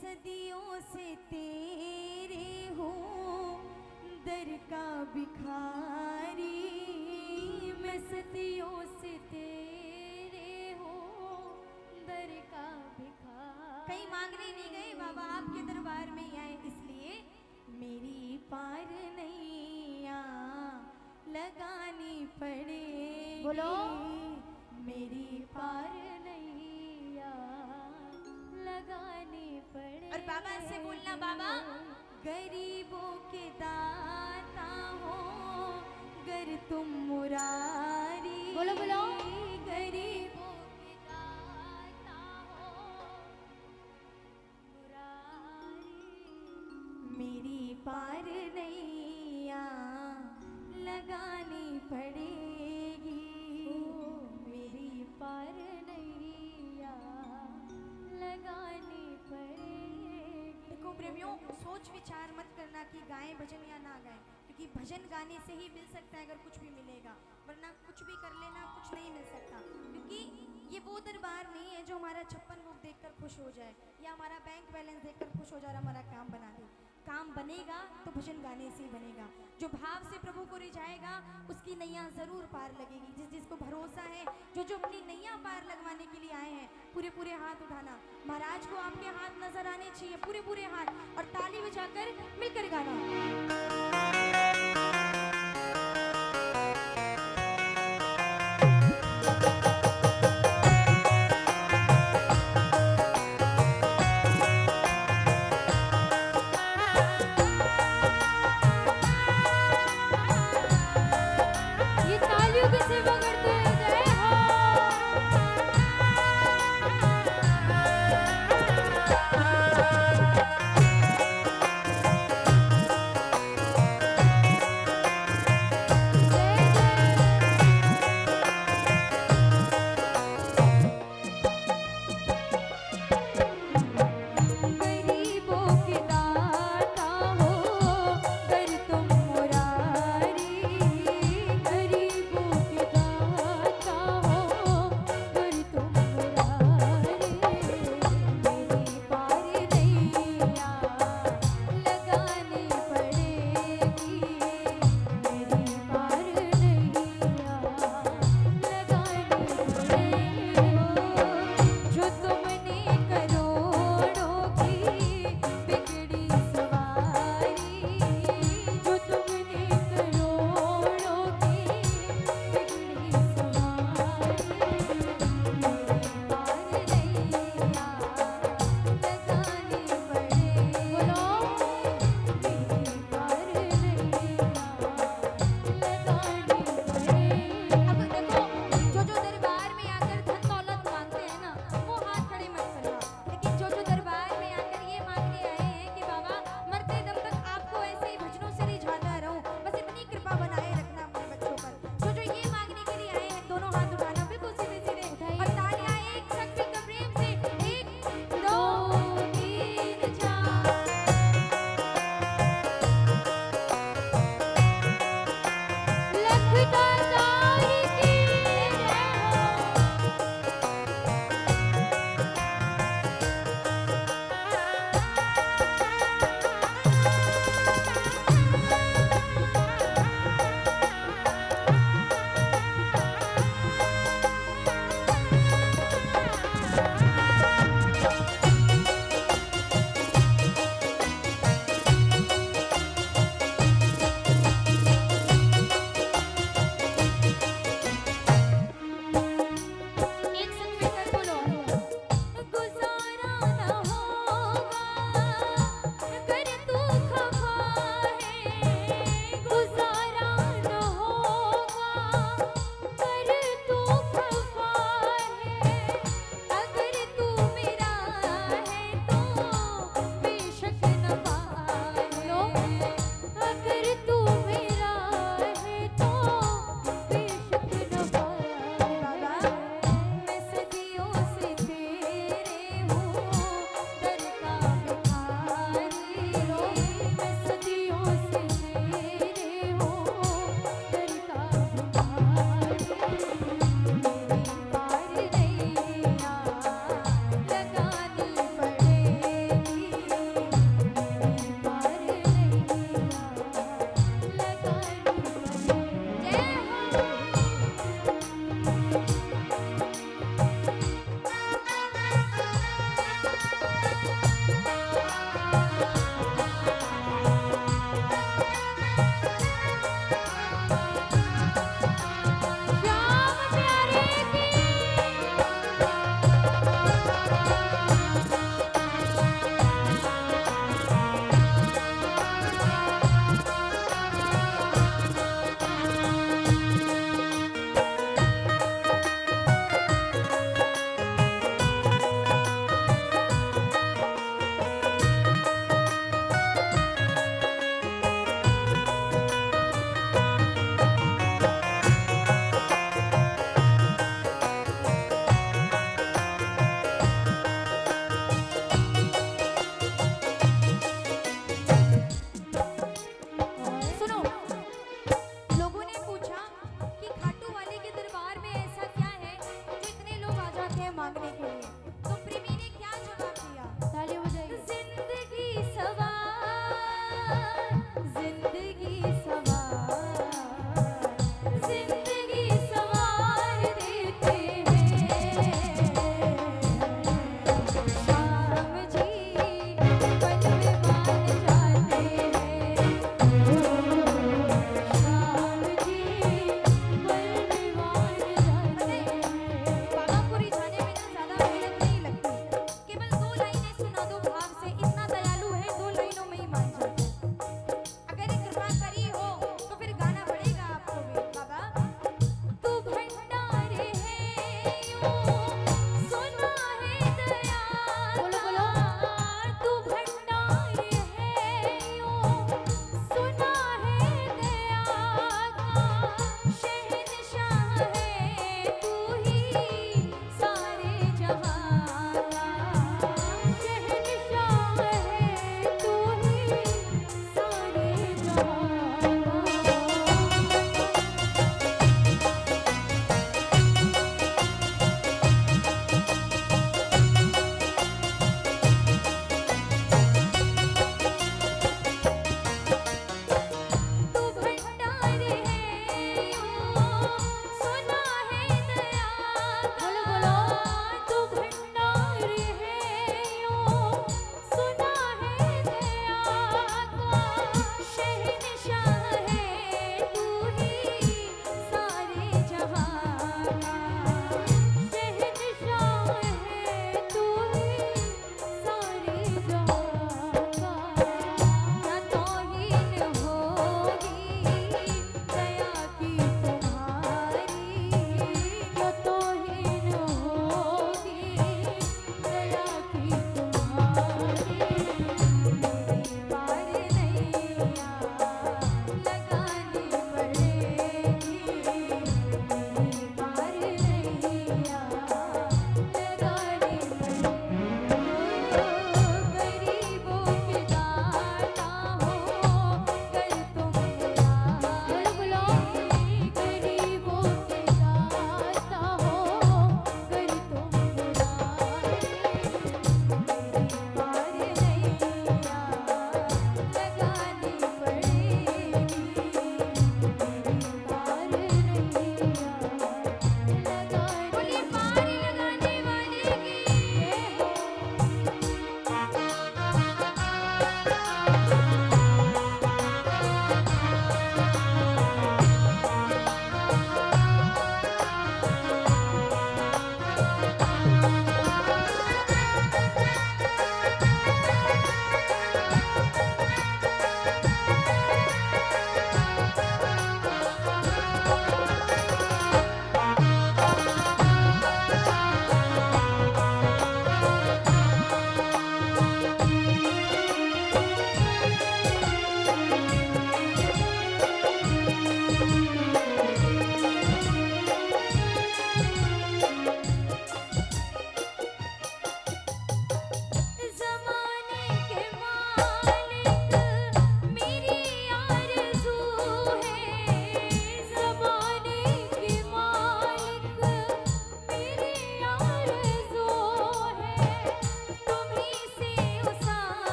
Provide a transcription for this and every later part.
सदियों से तेरे हूँ दर का भिखारी, मैं सदियों से तेरे हूँ दर का भिखारी। कहीं मांगने नहीं गए बाबा, आपके दरबार में ही आए, इसलिए मेरी पार नैया लगानी पड़ेगी। बोलो मेरी पार नैया लगानी पड़ेगी। और बाबा से बोलना, बाबा गरीबों के दाता हो गर तुम मुरारी। बोलो बोलो गरीबों के दाता हो मुरारी, मेरी पार नैया लगानी पड़ेगी। मेरी पार नैया लगानी पड़ेगी। देखो प्रेमियों, सोच विचार मत करना कि गाएं भजन या ना गाएं, क्योंकि भजन गाने से ही मिल सकता है अगर कुछ भी मिलेगा, वरना कुछ भी कर लेना कुछ नहीं मिल सकता। क्योंकि ये वो दरबार नहीं है जो हमारा 56 मुख देखकर खुश हो जाए या हमारा बैंक बैलेंस देखकर खुश हो जाए और हमारा काम बना दे। काम बनेगा तो भजन गाने से ही बनेगा। जो भाव से प्रभु को रिझाएगा उसकी नैया जरूर पार लगेगी। जिसको भरोसा है, जो अपनी नैया पार लगवाने के लिए आए हैं, पूरे पूरे हाथ उठाना। महाराज को आपके हाथ नजर आने चाहिए, पूरे पूरे हाथ, और ताली बजाकर मिलकर गाना। ये तालियों की सेवा करते हैं। जय हो।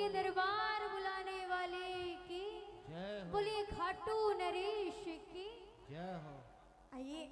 बोलिए दरबार बुलाने वाले की, जय हो बोलिए खाटू नरेश की। जय हो। आइए